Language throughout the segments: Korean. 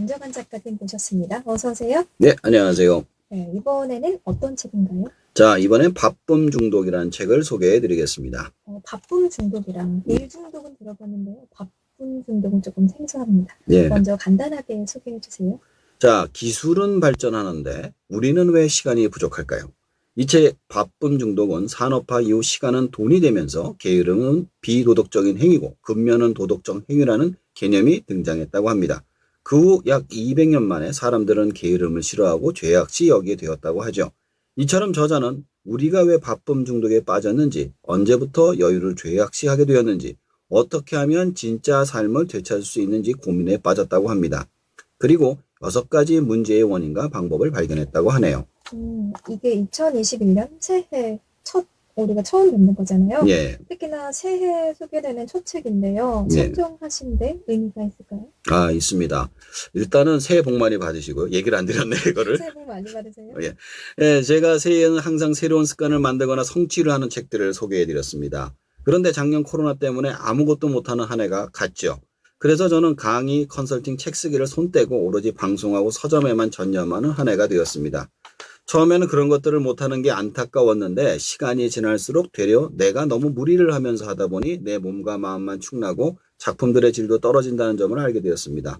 안정환 작가님 모셨습니다. 어서 오세요. 네, 안녕하세요. 네, 이번에는 어떤 책인가요? 자, 이번엔 바쁨 중독이라는 책을 소개해 드리겠습니다. 바쁨 중독이랑 일 중독은 들어봤는데요. 바쁨 중독은 조금 생소합니다. 예. 먼저 간단하게 소개해 주세요. 자, 기술은 발전하는데 우리는 왜 시간이 부족할까요? 이 책 바쁨 중독은 산업화 이후 시간은 돈이 되면서 게으름은 비도덕적인 행위고 근면은 도덕적 행위라는 개념이 등장했다고 합니다. 그 후 약 200년 만에 사람들은 게으름을 싫어하고 죄악시 여기게 되었다고 하죠. 이처럼 저자는 우리가 왜 바쁨 중독에 빠졌는지, 언제부터 여유를 죄악시하게 되었는지, 어떻게 하면 진짜 삶을 되찾을 수 있는지 고민에 빠졌다고 합니다. 그리고 6가지 문제의 원인과 방법을 발견했다고 하네요. 이게 2021년 새해 우리가 처음 뵙는 거잖아요. 예. 특히나 새해 소개되는 첫 책인데요. 예. 선정하신 데 의미가 있을까요? 있습니다. 일단은 새해 복 많이 받으시고요. 얘기를 안 드렸네, 이거를. 새해 복 많이 받으세요. 예. 예, 제가 새해에는 항상 새로운 습관을 만들거나 성취를 하는 책들을 소개해 드렸습니다. 그런데 작년 코로나 때문에 아무것도 못하는 한 해가 갔죠. 그래서 저는 강의, 컨설팅, 책 쓰기를 손 떼고 오로지 방송하고 서점에만 전념하는 한 해가 되었습니다. 처음에는 그런 것들을 못하는 게 안타까웠는데 시간이 지날수록 되려 내가 너무 무리를 하면서 하다 보니 내 몸과 마음만 축나고 작품들의 질도 떨어진다는 점을 알게 되었습니다.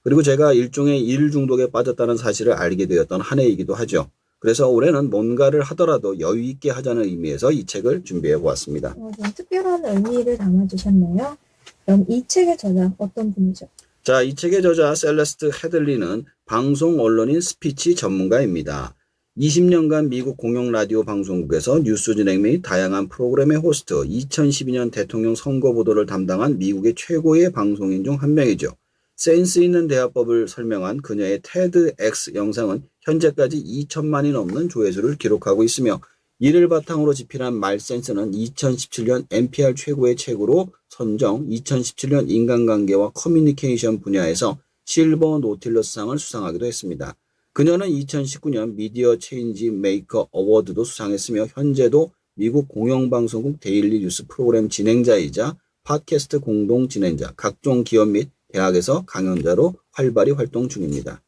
그리고 제가 일종의 일 중독에 빠졌다는 사실을 알게 되었던 한 해이기도 하죠. 그래서 올해는 뭔가를 하더라도 여유 있게 하자는 의미에서 이 책을 준비해 보았습니다. 좀 특별한 의미를 담아주셨네요. 그럼 이 책의 저자 어떤 분이죠? 자, 이 책의 저자 셀레스트 헤들리는 방송 언론인 스피치 전문가입니다. 20년간 미국 공영 라디오 방송국에서 뉴스 진행 및 다양한 프로그램의 호스트, 2012년 대통령 선거 보도를 담당한 미국의 최고의 방송인 중 한 명이죠. 센스 있는 대화법을 설명한 그녀의 TEDx 영상은 현재까지 2천만이 넘는 조회수를 기록하고 있으며 이를 바탕으로 집필한 말센스는 2017년 NPR 최고의 책으로 선정, 2017년 인간관계와 커뮤니케이션 분야에서 실버 노틸러스상을 수상하기도 했습니다. 그녀는 2019년 미디어 체인지 메이커 어워드도 수상했으며 현재도 미국 공영방송국 데일리 뉴스 프로그램 진행자이자 팟캐스트 공동 진행자, 각종 기업 및 대학에서 강연자로 활발히 활동 중입니다.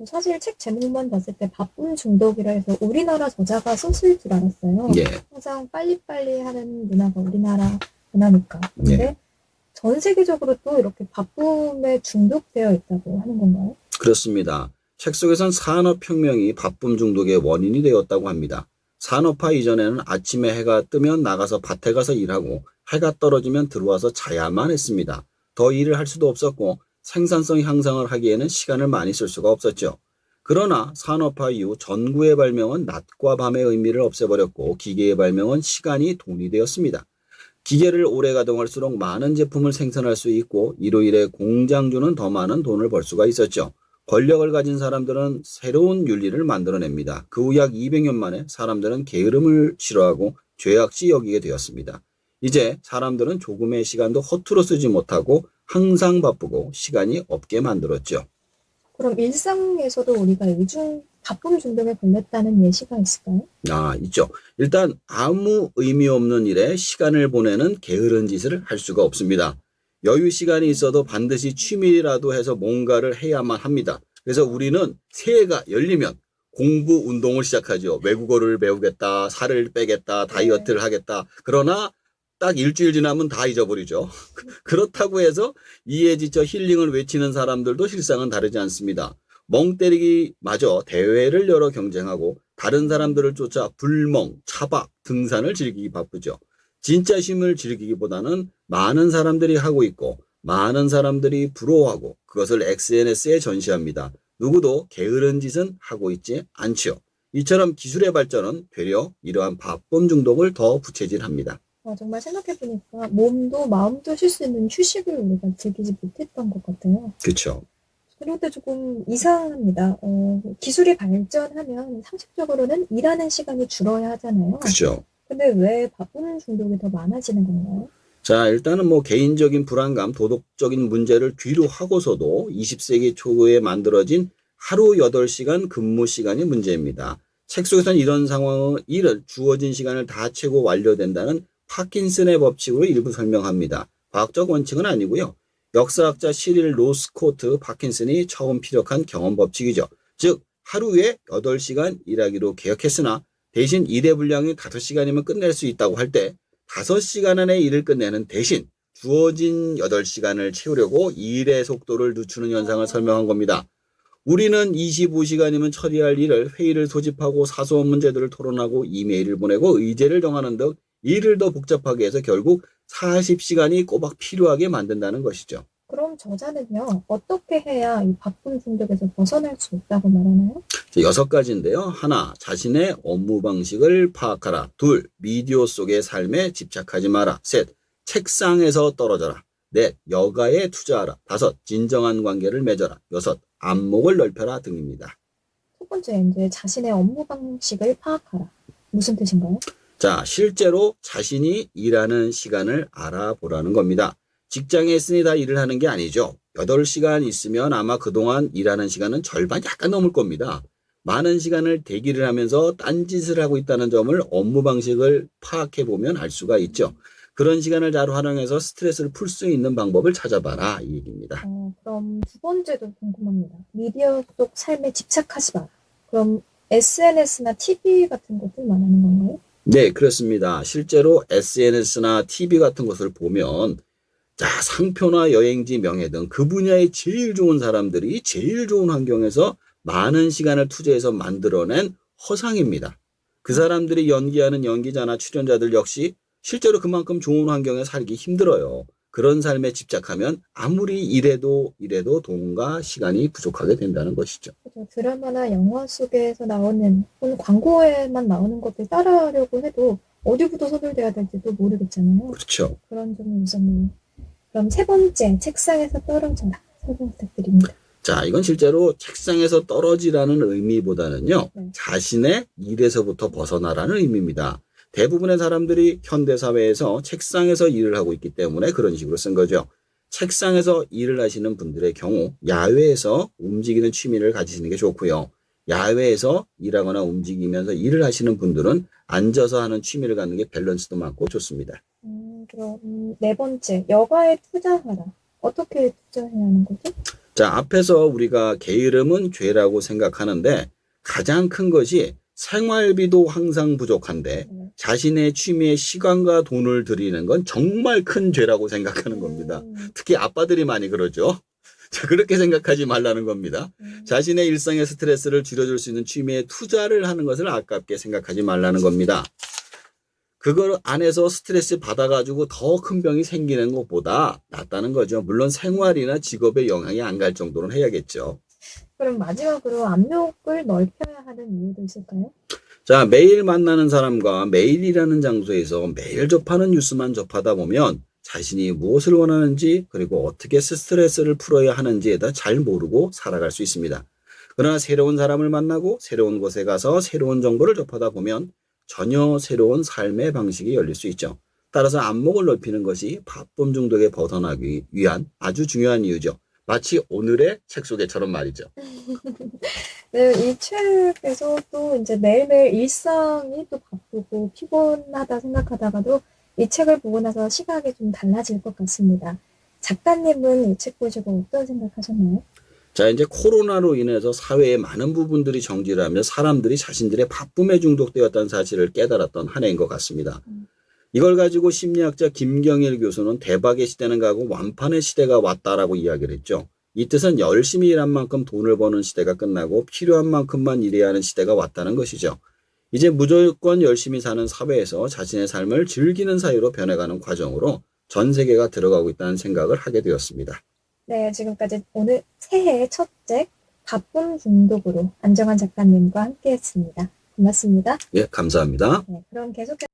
사실 책 제목만 봤을 때 바쁨 중독이라 해서 우리나라 저자가 썼을 줄 알았어요. 예. 항상 빨리빨리 하는 문화가 우리나라 문화니까. 근데 예. 전 세계적으로 또 이렇게 바쁨에 중독되어 있다고 하는 건가요? 그렇습니다. 책 속에선 산업혁명이 바쁨 중독의 원인이 되었다고 합니다. 산업화 이전에는 아침에 해가 뜨면 나가서 밭에 가서 일하고 해가 떨어지면 들어와서 자야만 했습니다. 더 일을 할 수도 없었고 생산성 향상을 하기에는 시간을 많이 쓸 수가 없었죠. 그러나 산업화 이후 전구의 발명은 낮과 밤의 의미를 없애버렸고 기계의 발명은 시간이 돈이 되었습니다. 기계를 오래 가동할수록 많은 제품을 생산할 수 있고 이로 인해 공장주는 더 많은 돈을 벌 수가 있었죠. 권력을 가진 사람들은 새로운 윤리를 만들어냅니다. 그 후 약 200년 만에 사람들은 게으름을 싫어하고 죄악시 여기게 되었습니다. 이제 사람들은 조금의 시간도 허투루 쓰지 못하고 항상 바쁘고 시간이 없게 만들었죠. 그럼 일상에서도 우리가 바쁨 중독에 걸렸다는 예시가 있을까요? 있죠. 일단 아무 의미 없는 일에 시간을 보내는 게으른 짓을 할 수가 없습니다. 여유 시간이 있어도 반드시 취미라도 해서 뭔가를 해야만 합니다. 그래서 우리는 새해가 열리면 공부 운동을 시작하죠. 외국어를 배우겠다, 살을 빼겠다, 다이어트를 하겠다. 그러나 딱 일주일 지나면 다 잊어버리죠. 그렇다고 해서 이에 지쳐 힐링을 외치는 사람들도 실상은 다르지 않습니다. 멍 때리기마저 대회를 열어 경쟁하고 다른 사람들을 쫓아 불멍, 차박, 등산을 즐기기 바쁘죠. 진짜 쉼을 즐기기보다는 많은 사람들이 하고 있고 많은 사람들이 부러워하고 그것을 SNS에 전시합니다. 누구도 게으른 짓은 하고 있지 않죠. 이처럼 기술의 발전은 되려 이러한 바쁨 중독을 더 부채질합니다. 정말 생각해보니까 몸도 마음도 쉴 수 있는 휴식을 우리가 즐기지 못했던 것 같아요. 그렇죠. 그런데 조금 이상합니다. 기술이 발전하면 상식적으로는 일하는 시간이 줄어야 하잖아요. 그렇죠. 근데 왜 바쁨 중독이 더 많아지는 건가요? 자, 일단은 개인적인 불안감, 도덕적인 문제를 뒤로 하고서도 20세기 초에 만들어진 하루 8시간 근무 시간이 문제입니다. 책 속에서는 이런 상황은 일을 주어진 시간을 다 채고 완료된다는 파킨슨의 법칙으로 일부 설명합니다. 과학적 원칙은 아니고요. 역사학자 시릴 로스코트 파킨슨이 처음 피력한 경험 법칙이죠. 즉 하루에 8시간 일하기로 계획했으나 대신 일의 분량이 5시간이면 끝낼 수 있다고 할 때 5시간 안에 일을 끝내는 대신 주어진 8시간을 채우려고 일의 속도를 늦추는 현상을 설명한 겁니다. 우리는 25시간이면 처리할 일을 회의를 소집하고 사소한 문제들을 토론하고 이메일을 보내고 의제를 정하는 등 일을 더 복잡하게 해서 결국 40시간이 꼬박 필요하게 만든다는 것이죠. 그럼 저자는요, 어떻게 해야 이 바쁜 중독에서 벗어날 수 있다고 말하나요? 6가지인데요. 하나, 자신의 업무 방식을 파악하라. 둘, 미디어 속의 삶에 집착하지 마라. 셋, 책상에서 떨어져라. 넷, 여가에 투자하라. 다섯, 진정한 관계를 맺어라. 여섯, 안목을 넓혀라 등입니다. 첫 번째, 이제 자신의 업무 방식을 파악하라. 무슨 뜻인가요? 자, 실제로 자신이 일하는 시간을 알아보라는 겁니다. 직장에 있으니 다 일을 하는 게 아니죠. 8시간 있으면 아마 그동안 일하는 시간은 절반 약간 넘을 겁니다. 많은 시간을 대기를 하면서 딴짓을 하고 있다는 점을 업무 방식을 파악해보면 알 수가 있죠. 그런 시간을 잘 활용해서 스트레스를 풀 수 있는 방법을 찾아봐라 이 얘기입니다. 그럼 두 번째도 궁금합니다. 미디어 속 삶에 집착하지 마라. 그럼 SNS나 TV 같은 것들 말하는 건가요? 네, 그렇습니다. 실제로 SNS나 TV 같은 것을 보면 자, 상표나 여행지 명예 등 그 분야에 제일 좋은 사람들이 제일 좋은 환경에서 많은 시간을 투자해서 만들어낸 허상입니다. 그 사람들이 연기하는 연기자나 출연자들 역시 실제로 그만큼 좋은 환경에 살기 힘들어요. 그런 삶에 집착하면 아무리 일해도 돈과 시간이 부족하게 된다는 것이죠. 그렇죠. 드라마나 영화 속에서 나오는 혹은 광고에만 나오는 것들 따라하려고 해도 어디부터 서둘러야 될지도 모르겠잖아요. 그렇죠. 그런 점이 있었네요. 그럼 세 번째, 책상에서 떨어져라. 설명 부탁드립니다. 자, 이건 실제로 책상에서 떨어지라는 의미보다는요, 네. 자신의 일에서부터 벗어나라는 의미입니다. 대부분의 사람들이 현대사회에서 책상에서 일을 하고 있기 때문에 그런 식으로 쓴 거죠. 책상에서 일을 하시는 분들의 경우 야외에서 움직이는 취미를 가지시는 게 좋고요. 야외에서 일하거나 움직이면서 일을 하시는 분들은 앉아서 하는 취미를 갖는 게 밸런스도 맞고 좋습니다. 그럼 네 번째, 여가에 투자하라. 어떻게 투자해야 하는 거죠? 자, 앞에서 우리가 게으름은 죄라고 생각하는데 가장 큰 것이 생활비도 항상 부족한데 자신의 취미에 시간과 돈을 들이는 건 정말 큰 죄라고 생각하는 겁니다. 특히 아빠들이 많이 그러죠. 자, 그렇게 생각하지 말라는 겁니다. 자신의 일상의 스트레스를 줄여줄 수 있는 취미에 투자를 하는 것을 아깝게 생각하지 말라는 겁니다. 그걸 안에서 스트레스 받아가지고 더 큰 병이 생기는 것보다 낫다는 거죠. 물론 생활이나 직업에 영향이 안 갈 정도는 해야겠죠. 그럼 마지막으로 압력을 넓혀야 하는 이유도 있을까요? 자, 매일 만나는 사람과 매일 일하는 장소에서 매일 접하는 뉴스만 접하다 보면 자신이 무엇을 원하는지 그리고 어떻게 스트레스를 풀어야 하는지에 대해 잘 모르고 살아갈 수 있습니다. 그러나 새로운 사람을 만나고 새로운 곳에 가서 새로운 정보를 접하다 보면 전혀 새로운 삶의 방식이 열릴 수 있죠. 따라서 안목을 넓히는 것이 바쁨 중독에 벗어나기 위한 아주 중요한 이유죠. 마치 오늘의 책 소개처럼 말이죠. 네, 이 책에서 또 이제 매일매일 일상이 또 바쁘고 피곤하다 생각하다가도 이 책을 보고 나서 시각이 좀 달라질 것 같습니다. 작가님은 이 책 보시고 어떤 생각하셨나요? 자, 이제 코로나로 인해서 사회의 많은 부분들이 정지를 하며 사람들이 자신들의 바쁨에 중독되었다는 사실을 깨달았던 한 해인 것 같습니다. 이걸 가지고 심리학자 김경일 교수는 대박의 시대는 가고 완판의 시대가 왔다라고 이야기를 했죠. 이 뜻은 열심히 일한 만큼 돈을 버는 시대가 끝나고 필요한 만큼만 일해야 하는 시대가 왔다는 것이죠. 이제 무조건 열심히 사는 사회에서 자신의 삶을 즐기는 사회로 변해가는 과정으로 전 세계가 들어가고 있다는 생각을 하게 되었습니다. 네, 지금까지 오늘 새해 첫 책 바쁨 중독으로 안정환 작가님과 함께했습니다. 고맙습니다. 예, 감사합니다. 네, 그럼 계속해서